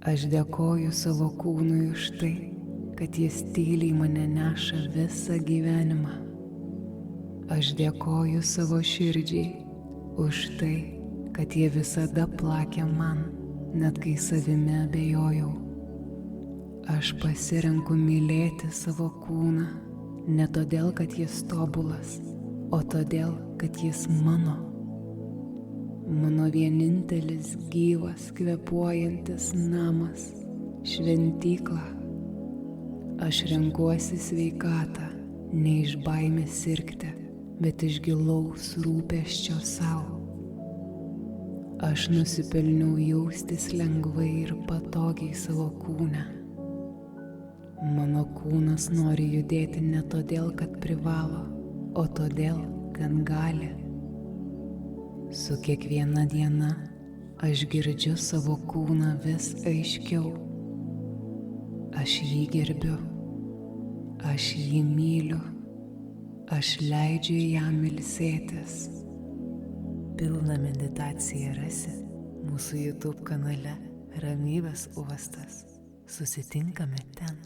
Aš dėkoju savo kūnui už tai, kad jis tyliai mane neša visą gyvenimą. Aš dėkoju savo širdžiai už tai, kad jie visada plakė man, net kai savimi abejojau. Aš pasirenku mylėti savo kūną, ne todėl, kad jis tobulas, o todėl, kad jis mano. Mano vienintelis gyvas, kvėpuojantis namas, šventykla. Aš renkuosi sveikatą, ne iš baimės sirgti, bet iš gilaus rūpesčio savo. Aš nusipelniau jaustis lengvai ir patogiai savo kūne. Mano kūnas nori judėti ne todėl, kad privalo, o todėl, kad gali. Su kiekviena diena aš girdžiu savo kūną vis aiškiau. Aš jį gerbiu, aš jį myliu, aš leidžiu jam ilsėtis. Pilną meditaciją rasi mūsų YouTube kanale Ramybės uostas. Susitinkame ten.